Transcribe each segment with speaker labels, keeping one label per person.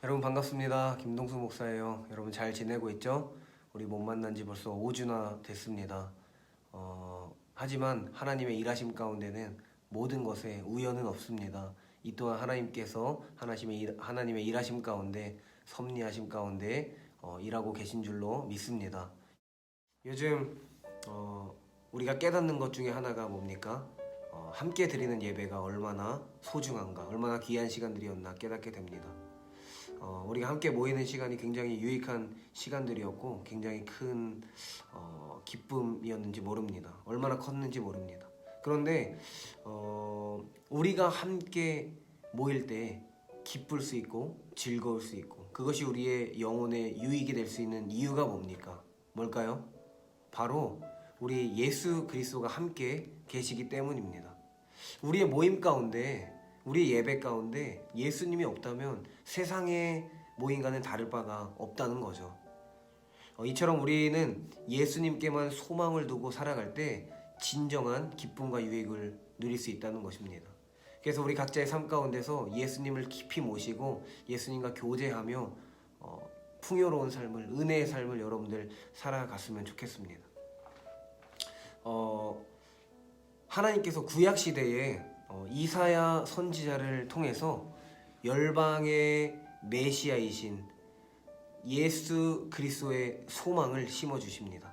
Speaker 1: 여러분 반갑습니다. 김동수 목사예요. 여러분 잘 지내고 있죠? 우리 못 만난 지 벌써 5주나 됐습니다. 하지만 하나님의 일하심 가운데는 모든 것에 우연은 없습니다. 이 또한 하나님께서 하나님의 일하심 가운데 섭리하심 가운데 일하고 계신 줄로 믿습니다. 요즘 우리가 깨닫는 것 중에 하나가 뭡니까? 함께 드리는 예배가 얼마나 소중한가, 얼마나 귀한 시간들이었나 깨닫게 됩니다. 우리가 함께 모이는 시간이 굉장히 유익한 시간들이었고 굉장히 큰 기쁨이었는지 모릅니다. 얼마나 컸는지 모릅니다. 그런데 우리가 함께 모일 때 기쁠 수 있고 즐거울 수 있고 그것이 우리의 영혼의 유익이 될 수 있는 이유가 뭡니까? 뭘까요? 바로 우리 예수 그리스도가 함께 계시기 때문입니다. 우리의 모임 가운데, 우리의 예배 가운데 예수님이 없다면 세상의 모임과는 다를 바가 없다는 거죠. 이처럼 우리는 예수님께만 소망을 두고 살아갈 때 진정한 기쁨과 유익을 누릴 수 있다는 것입니다. 그래서 우리 각자의 삶 가운데서 예수님을 깊이 모시고 예수님과 교제하며 풍요로운 삶을, 은혜의 삶을 여러분들 살아갔으면 좋겠습니다. 하나님께서 구약시대에 이사야 선지자를 통해서 열방의 메시아이신 예수 그리스도의 소망을 심어주십니다.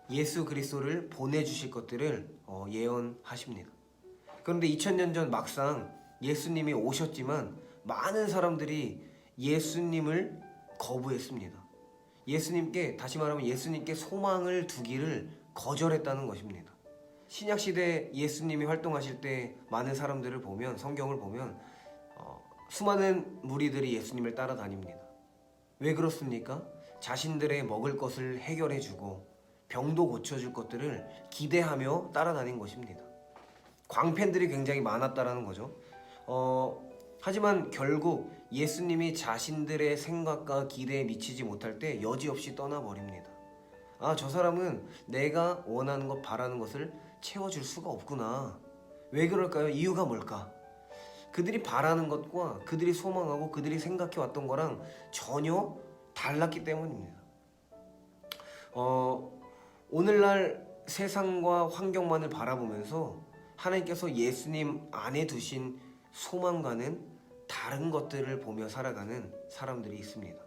Speaker 1: 예수 그리스도를 보내주실 것들을 예언하십니다. 그런데 2000년 전 막상 예수님이 오셨지만 많은 사람들이 예수님을 거부했습니다. 다시 말하면 예수님께 소망을 두기를 거절했다는 것입니다. 신약시대 예수님이 활동하실 때 많은 사람들을 보면, 성경을 보면 수많은 무리들이 예수님을 따라다닙니다. 왜 그렇습니까? 자신들의 먹을 것을 해결해주고 병도 고쳐줄 것들을 기대하며 따라다닌 것입니다. 광팬들이 굉장히 많았다라는 거죠. 하지만 결국 예수님이 자신들의 생각과 기대에 미치지 못할 때 여지없이 떠나버립니다. 저 사람은 내가 원하는 것, 바라는 것을 채워줄 수가 없구나. 왜 그럴까요? 이유가 뭘까? 그들이 바라는 것과 그들이 소망하고 그들이 생각해왔던 거랑 전혀 달랐기 때문입니다. 오늘날 세상과 환경만을 바라보면서 하나님께서 예수님 안에 두신 소망과는 다른 것들을 보며 살아가는 사람들이 있습니다.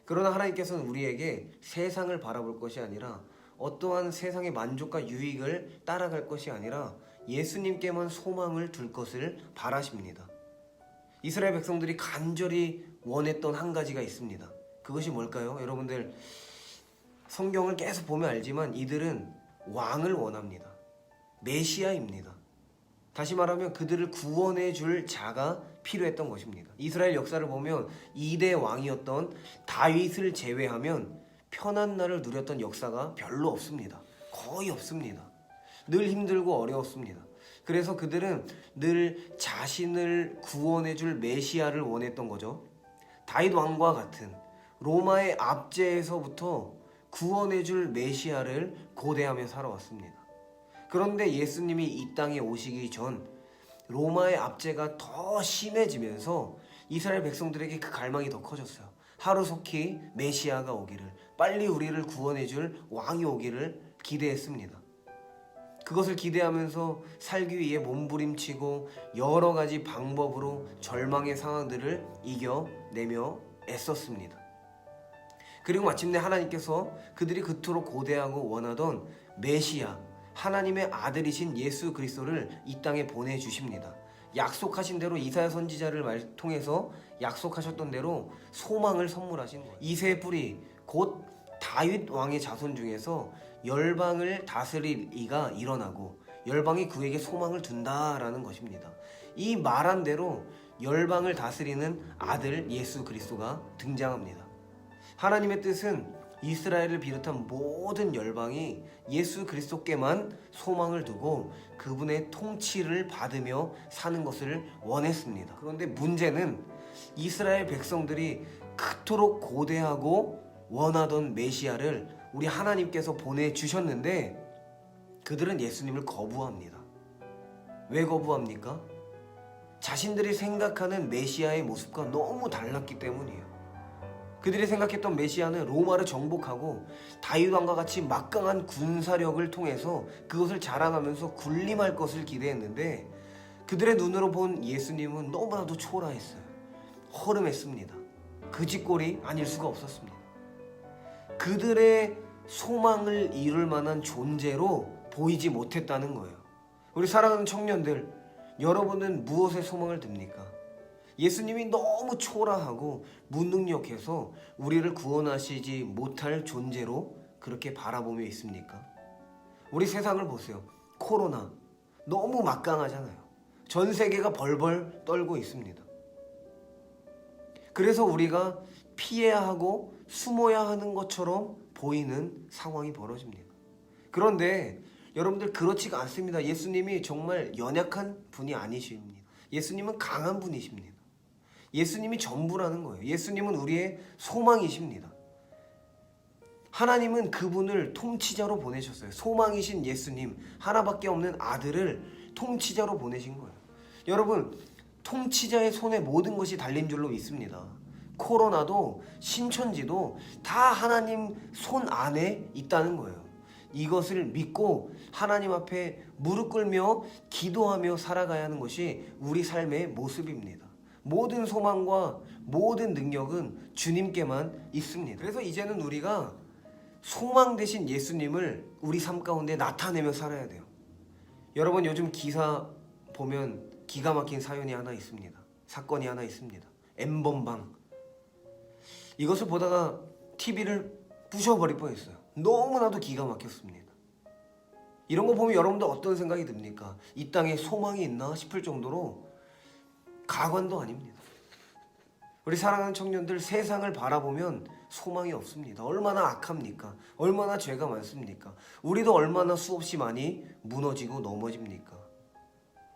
Speaker 1: 그러나 하나님께서는 우리에게 세상을 바라볼 것이 아니라 어떠한 세상의 만족과 유익을 따라갈 것이 아니라 예수님께만 소망을 둘 것을 바라십니다. 이스라엘 백성들이 간절히 원했던 한 가지가 있습니다. 그것이 뭘까요? 여러분들 성경을 계속 보면 알지만 이들은 왕을 원합니다. 메시아입니다. 다시 말하면 그들을 구원해 줄 자가 필요했던 것입니다. 이스라엘 역사를 보면 2대 왕이었던 다윗을 제외하면 편한 날을 누렸던 역사가 별로 없습니다. 거의 없습니다. 늘 힘들고 어려웠습니다. 그래서 그들은 늘 자신을 구원해 줄 메시아를 원했던 거죠. 다윗 왕과 같은 로마의 압제에서부터 구원해 줄 메시아를 고대하며 살아왔습니다. 그런데 예수님이 이 땅에 오시기 전 로마의 압제가 더 심해지면서 이스라엘 백성들에게 그 갈망이 더 커졌어요. 하루속히 메시아가 오기를, 빨리 우리를 구원해줄 왕이 오기를 기대했습니다. 그것을 기대하면서 살기 위해 몸부림치고 여러 가지 방법으로 절망의 상황들을 이겨내며 애썼습니다. 그리고 마침내 하나님께서 그들이 그토록 고대하고 원하던 메시아, 하나님의 아들이신 예수 그리스도를 이 땅에 보내주십니다. 약속하신 대로 이사야 선지자를 통해서 약속하셨던 대로 소망을 선물하신 거예요. 이새의 뿌리 곧 다윗 왕의 자손 중에서 열방을 다스릴 이가 일어나고 열방이 그에게 소망을 둔다라는 것입니다. 이 말한 대로 열방을 다스리는 아들 예수 그리스도가 등장합니다. 하나님의 뜻은 이스라엘을 비롯한 모든 열방이 예수 그리스도께만 소망을 두고 그분의 통치를 받으며 사는 것을 원했습니다. 그런데 문제는 이스라엘 백성들이 그토록 고대하고 원하던 메시아를 우리 하나님께서 보내주셨는데 그들은 예수님을 거부합니다. 왜 거부합니까? 자신들이 생각하는 메시아의 모습과 너무 달랐기 때문이에요. 그들이 생각했던 메시아는 로마를 정복하고 다윗 왕과 같이 막강한 군사력을 통해서 그것을 자랑하면서 군림할 것을 기대했는데 그들의 눈으로 본 예수님은 너무나도 초라했어요. 허름했습니다. 그 짓꼴이 아닐 수가 없었습니다. 그들의 소망을 이룰 만한 존재로 보이지 못했다는 거예요. 우리 사랑하는 청년들, 여러분은 무엇에 소망을 듭니까? 예수님이 너무 초라하고 무능력해서 우리를 구원하시지 못할 존재로 그렇게 바라보며 있습니까? 우리 세상을 보세요. 코로나 너무 막강하잖아요. 전 세계가 벌벌 떨고 있습니다. 그래서 우리가 피해야 하고 숨어야 하는 것처럼 보이는 상황이 벌어집니다. 그런데 여러분들 그렇지가 않습니다. 예수님이 정말 연약한 분이 아니십니다. 예수님은 강한 분이십니다. 예수님이 전부라는 거예요. 예수님은 우리의 소망이십니다. 하나님은 그분을 통치자로 보내셨어요. 소망이신 예수님, 하나밖에 없는 아들을 통치자로 보내신 거예요. 여러분, 통치자의 손에 모든 것이 달린 줄로 믿습니다. 코로나도 신천지도 다 하나님 손 안에 있다는 거예요. 이것을 믿고 하나님 앞에 무릎 꿇며 기도하며 살아가야 하는 것이 우리 삶의 모습입니다. 모든 소망과 모든 능력은 주님께만 있습니다. 그래서 이제는 우리가 소망 되신 예수님을 우리 삶 가운데 나타내며 살아야 돼요. 여러분, 요즘 기사 보면 기가 막힌 사연이 하나 있습니다. 사건이 하나 있습니다. N번방. 이것을 보다가 TV를 부셔버릴 뻔했어요. 너무나도 기가 막혔습니다. 이런 거 보면 여러분들 어떤 생각이 듭니까? 이 땅에 소망이 있나 싶을 정도로 가관도 아닙니다. 우리 사랑하는 청년들, 세상을 바라보면 소망이 없습니다. 얼마나 악합니까? 얼마나 죄가 많습니까? 우리도 얼마나 수없이 많이 무너지고 넘어집니까?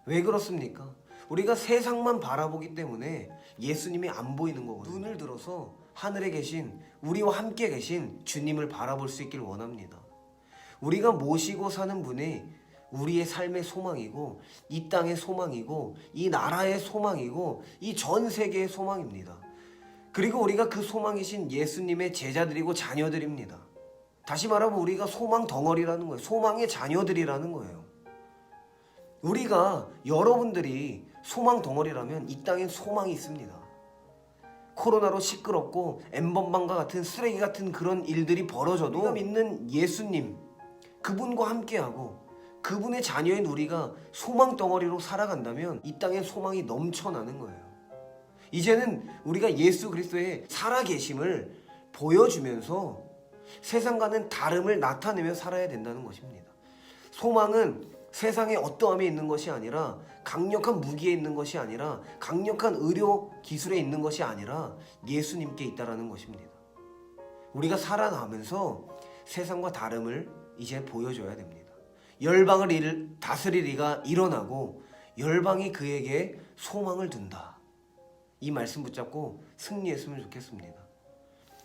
Speaker 1: 왜 그렇습니까? 우리가 세상만 바라보기 때문에 예수님이 안 보이는 거거든요. 눈을 들어서 하늘에 계신, 우리와 함께 계신 주님을 바라볼 수 있길 원합니다. 우리가 모시고 사는 분이 우리의 삶의 소망이고, 이 땅의 소망이고, 이 나라의 소망이고, 이 전 세계의 소망입니다. 그리고 우리가 그 소망이신 예수님의 제자들이고 자녀들입니다. 다시 말하면 우리가 소망 덩어리라는 거예요. 소망의 자녀들이라는 거예요. 우리가, 여러분들이 소망 덩어리라면 이 땅엔 소망이 있습니다. 코로나로 시끄럽고 N번방과 같은 쓰레기 같은 그런 일들이 벌어져도 우리가 믿는 예수님, 그분과 함께하고 그분의 자녀인 우리가 소망 덩어리로 살아간다면 이 땅에 소망이 넘쳐나는 거예요. 이제는 우리가 예수 그리스도의 살아계심을 보여주면서 세상과는 다름을 나타내며 살아야 된다는 것입니다. 소망은 세상에 어떠함에 있는 것이 아니라, 강력한 무기에 있는 것이 아니라, 강력한 의료 기술에 있는 것이 아니라 예수님께 있다라는 것입니다. 우리가 살아가면서 세상과 다름을 이제 보여줘야 됩니다. 열방을 다스릴 이가 일어나고 열방이 그에게 소망을 둔다. 이 말씀 붙잡고 승리했으면 좋겠습니다.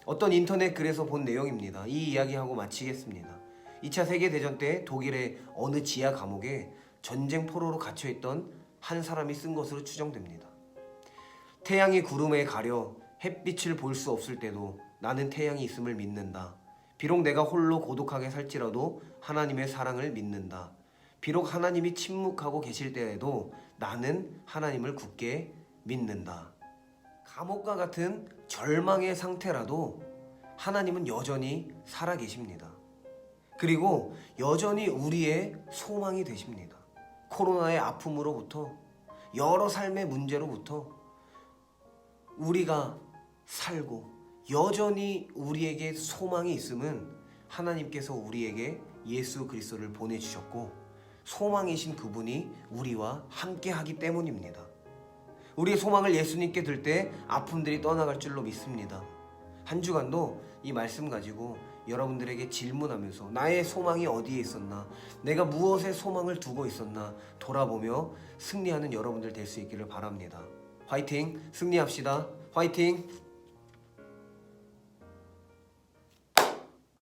Speaker 1: 어떤 인터넷 글에서 본 내용입니다. 이 이야기하고 마치겠습니다. 2차 세계대전 때 독일의 어느 지하 감옥에 전쟁 포로로 갇혀있던 한 사람이 쓴 것으로 추정됩니다. 태양이 구름에 가려 햇빛을 볼 수 없을 때도 나는 태양이 있음을 믿는다. 비록 내가 홀로 고독하게 살지라도 하나님의 사랑을 믿는다. 비록 하나님이 침묵하고 계실 때에도 나는 하나님을 굳게 믿는다. 감옥과 같은 절망의 상태라도 하나님은 여전히 살아계십니다. 그리고 여전히 우리의 소망이 되십니다. 코로나의 아픔으로부터, 여러 삶의 문제로부터 우리가 살고 여전히 우리에게 소망이 있음은 하나님께서 우리에게 예수 그리스도를 보내주셨고 소망이신 그분이 우리와 함께 하기 때문입니다. 우리의 소망을 예수님께 들 때 아픔들이 떠나갈 줄로 믿습니다. 한 주간도 이 말씀 가지고 여러분들에게 질문하면서 나의 소망이 어디에 있었나, 내가 무엇에 소망을 두고 있었나 돌아보며 승리하는 여러분들 될 수 있기를 바랍니다. 화이팅! 승리합시다. 화이팅!